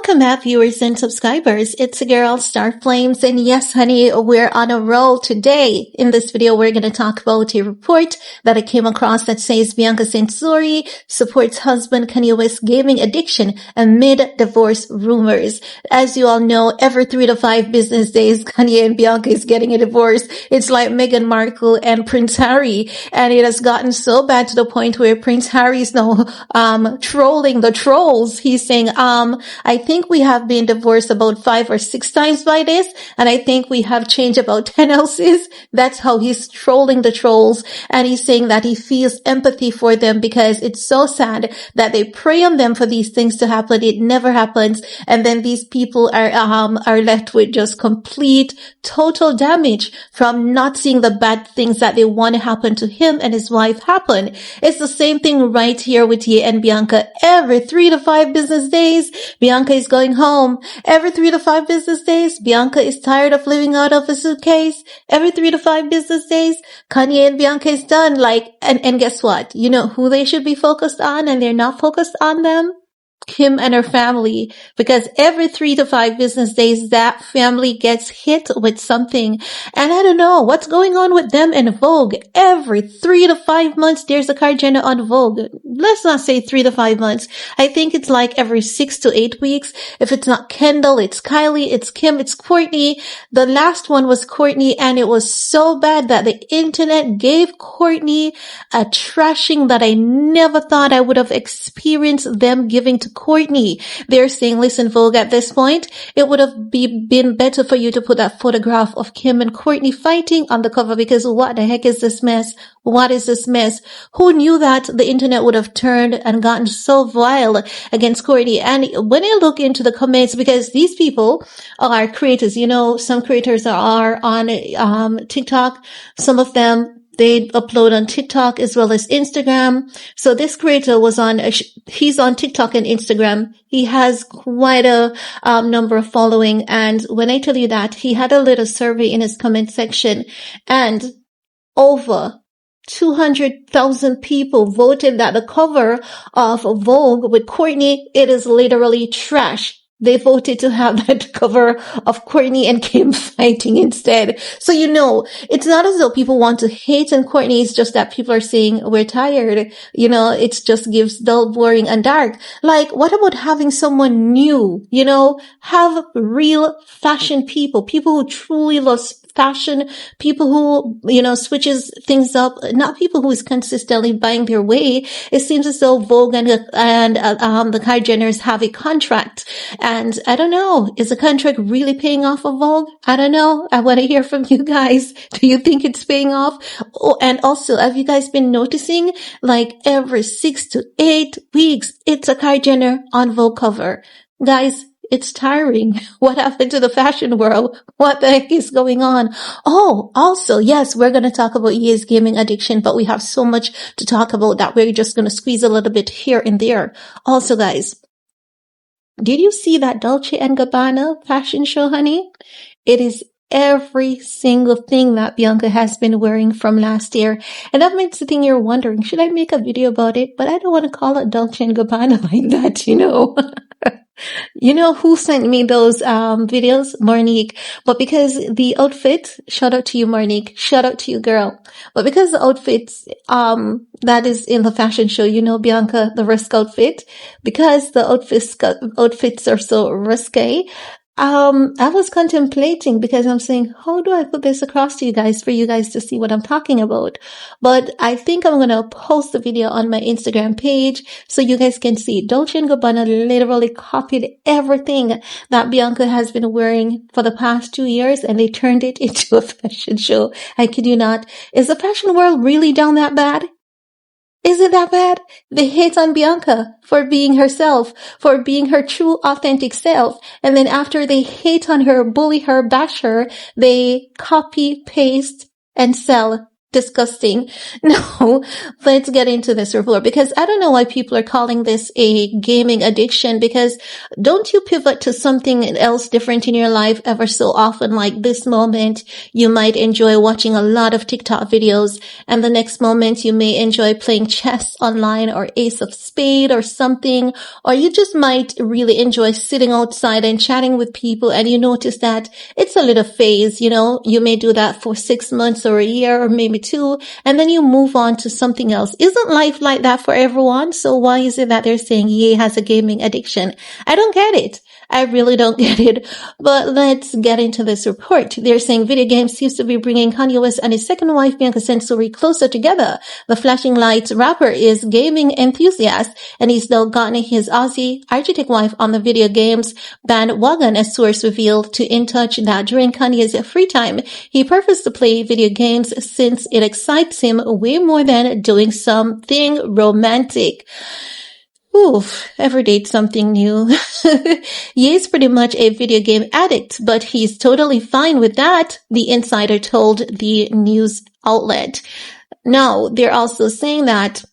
Welcome back, viewers and subscribers. It's a girl, Star Flames, and yes, honey, we're on a roll today. In this video, we're going to talk about a report that I came across that says Bianca supports husband Kanye West gaming addiction amid divorce rumors. As you all know, every 3 to 5 business days, Kanye and Bianca is getting a divorce. It's like Meghan Markle and Prince Harry, and it has gotten so bad to the point where Prince Harry is now trolling the trolls. He's saying, I think we have been divorced about 5 or 6 times by this, and I think we have changed about 10 houses. That's how he's trolling the trolls, and he's saying that he feels empathy for them because it's so sad that they prey on them for these things to happen. It never happens, and then these people are left with just complete, total damage from not seeing the bad things that they want to happen to him and his wife happen. It's the same thing right here with Ye and Bianca. Every 3 to 5 business days, Bianca is going home. Every 3 to 5 business days, Bianca is tired of living out of a suitcase. Every 3 to 5 business days, Kanye and Bianca is done. And guess what? You know who they should be focused on, and they're not focused on them? Kim and her family, because every 3 to 5 business days, that family gets hit with something. And I don't know what's going on with them and Vogue. Every 3 to 5 months, there's a Kardashian on Vogue. Let's not say 3 to 5 months. I think it's like every 6 to 8 weeks. If it's not Kendall, it's Kylie, it's Kim, it's Kourtney. The last one was Kourtney, and it was so bad that the internet gave Kourtney a trashing that I never thought I would have experienced them giving to Kourtney. They're saying, listen, Vogue, at this point, it would have been better for you to put that photograph of Kim and Kourtney fighting on the cover, because what the heck is this mess? What is this mess? Who knew that the internet would have turned and gotten so vile against Kourtney? And when I look into the comments, because these people are creators, you know, some creators are on TikTok, some of them they upload on TikTok as well as Instagram. So this creator was he's on TikTok and Instagram. He has quite a number of following. And when I tell you that, he had a little survey in his comment section, and over 200,000 people voted that the cover of Vogue with Kourtney, it is literally trash. They voted to have that cover of Kourtney and Kim fighting instead. So, you know, it's not as though people want to hate on Kourtney. It's just that people are saying we're tired. You know, it just gives dull, boring, and dark. Like, what about having someone new? You know, have real fashion people who truly love fashion, people who, you know, switches things up, not people who is consistently buying their way. It seems as though Vogue and the Kardashians have a contract. And I don't know, is the contract really paying off of Vogue? I don't know. I want to hear from you guys. Do you think it's paying off? Oh, and also, have you guys been noticing, like, every 6 to 8 weeks, it's a Kardashian on Vogue cover? Guys, it's tiring. What happened to the fashion world? What the heck is going on? Oh, also, yes, we're going to talk about Ye's gaming addiction, but we have so much to talk about that we're just going to squeeze a little bit here and there. Also, guys, did you see that Dolce & Gabbana fashion show, honey? It is every single thing that Bianca has been wearing from last year. And that makes the thing you're wondering, should I make a video about it? But I don't want to call it Dolce & Gabbana like that, you know. You know who sent me those videos? Monique. But because the outfit, shout out to you, Monique. Shout out to you, girl. But because the outfits that is in the fashion show, you know, Bianca, the risk outfit, because the outfits are so risque, I was contemplating, because I'm saying, how do I put this across to you guys for you guys to see what I'm talking about? But I think I'm going to post the video on my Instagram page so you guys can see. Dolce & Gabbana literally copied everything that Bianca has been wearing for the past 2 years, and they turned it into a fashion show. I kid you not. Is the fashion world really down that bad? Is it that bad? They hate on Bianca for being herself, for being her true, authentic self. And then after they hate on her, bully her, bash her, they copy, paste, and sell Disgusting. No, let's get into this report because I don't know why people are calling this a gaming addiction because don't you pivot to something else different in your life ever so often? Like this moment, you might enjoy watching a lot of TikTok videos and the next moment you may enjoy playing chess online or Ace of Spade or something, or you just might really enjoy sitting outside and chatting with people and you notice that it's a little phase, you may do that for 6 months or a year or maybe two, and then you move on to something else. Isn't life like that for everyone? So why is it that they're saying Ye has a gaming addiction? I don't get it. I really don't get it. But let's get into this report. They're saying video games seems to be bringing Kanye West and his second wife, Bianca Censori, closer together. The Flashing Lights rapper is gaming enthusiast, and he's now gotten his Aussie architect wife on the video games bandwagon, a source revealed to In Touch that during Kanye's free time, he prefers to play video games since it excites him way more than doing something romantic. Oof, every day it's something new. Ye is pretty much a video game addict, but he's totally fine with that, the insider told the news outlet. Now, they're also saying that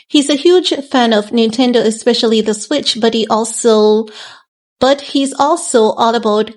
he's a huge fan of Nintendo, especially the Switch, but he's also all about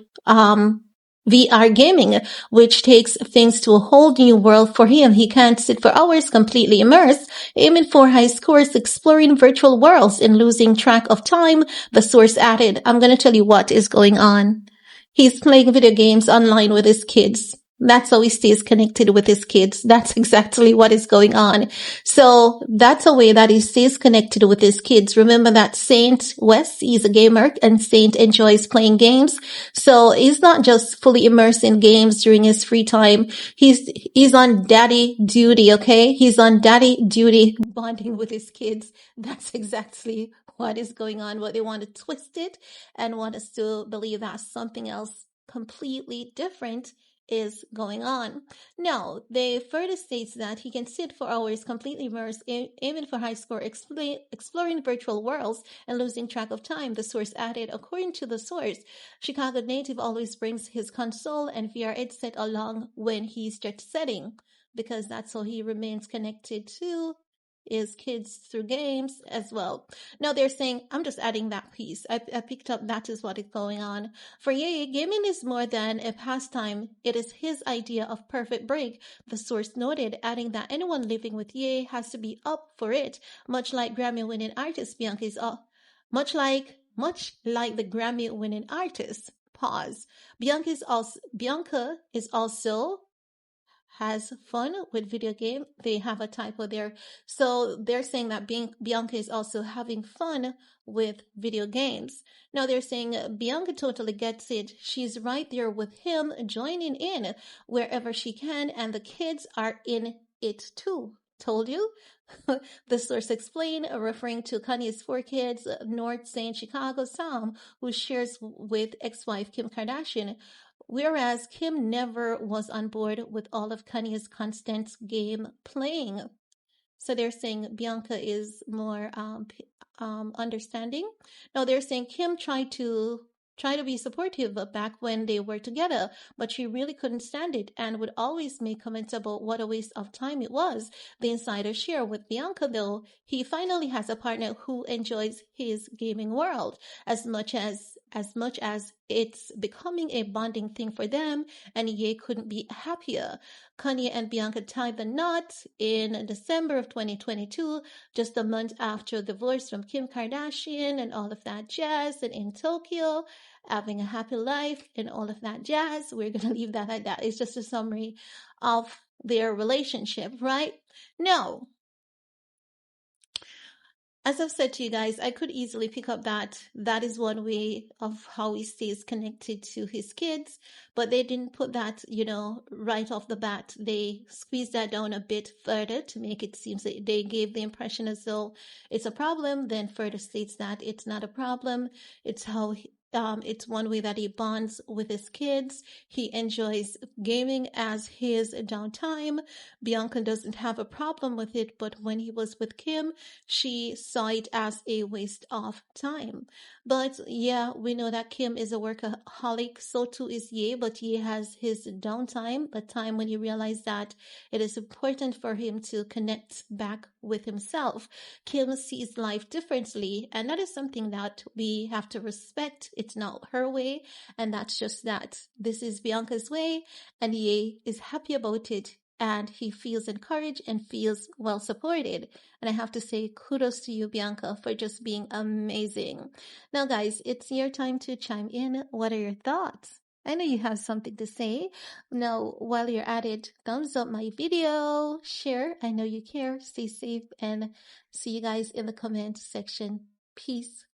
VR gaming, which takes things to a whole new world for him. He can't sit for hours completely immersed, aiming for high scores, exploring virtual worlds, and losing track of time, the source added. I'm going to tell you what is going on. He's playing video games online with his kids. That's how he stays connected with his kids. That's exactly what is going on. So that's a way that he stays connected with his kids. Remember that Saint West, he's a gamer and Saint enjoys playing games. So he's not just fully immersed in games during his free time. He's on daddy duty, okay? He's on daddy duty bonding with his kids. That's exactly what is going on, but they want to twist it and want us to believe that something else completely different is going on. No, they further states that he can sit for hours completely immersed, aiming for high score, exploring virtual worlds, and losing track of time, the source added. According to the source, Chicago native always brings his console and VR headset along when he's jet setting, because that's how he remains connected to his kids through games as well. Now they're saying, I'm just adding that piece. I picked up that is what is going on. For Ye, gaming is more than a pastime. It is his idea of perfect break, the source noted, adding that anyone living with Ye has to be up for it, much like Grammy-winning artist Bianca is much like the Grammy-winning artist. Pause. Bianca is also has fun with video game. They have a typo there. So they're saying that Bianca is also having fun with video games. Now they're saying Bianca totally gets it. She's right there with him, joining in wherever she can, and the kids are in it too. Told you? The source explained, referring to Kanye's 4 kids, North St. Chicago Sam, who shares with ex-wife Kim Kardashian, whereas Kim never was on board with all of Kanye's constant game playing. So they're saying Bianca is more understanding. Now they're saying Kim tried to be supportive back when they were together, but she really couldn't stand it and would always make comments about what a waste of time it was. The insider share with Bianca, though, he finally has a partner who enjoys his gaming world as much as it's becoming a bonding thing for them, and Ye couldn't be happier. Kanye and Bianca tied the knot in December of 2022, just a month after divorce from Kim Kardashian and all of that jazz, and in Tokyo, having a happy life and all of that jazz. We're going to leave that at that. It's just a summary of their relationship, right? No. As I've said to you guys, I could easily pick up that is one way of how he stays connected to his kids, but they didn't put that, right off the bat. They squeezed that down a bit further to make it seem that they gave the impression as though it's a problem, then further states that it's not a problem. It's how It's one way that he bonds with his kids. He enjoys gaming as his downtime. Bianca doesn't have a problem with it, but when he was with Kim, she saw it as a waste of time. But yeah, we know that Kim is a workaholic. So too is Ye, but Ye has his downtime, the time when he realized that it is important for him to connect back with himself. Kim sees life differently, and that is something that we have to respect. It's not her way, and that's just that. This is Bianca's way, and Ye is happy about it, and he feels encouraged and feels well supported. And I have to say kudos to you, Bianca, for just being amazing. Now, guys, it's your time to chime in. What are your thoughts? I know you have something to say. Now, while you're at it, thumbs up my video, share. I know you care. Stay safe, and see you guys in the comment section. Peace.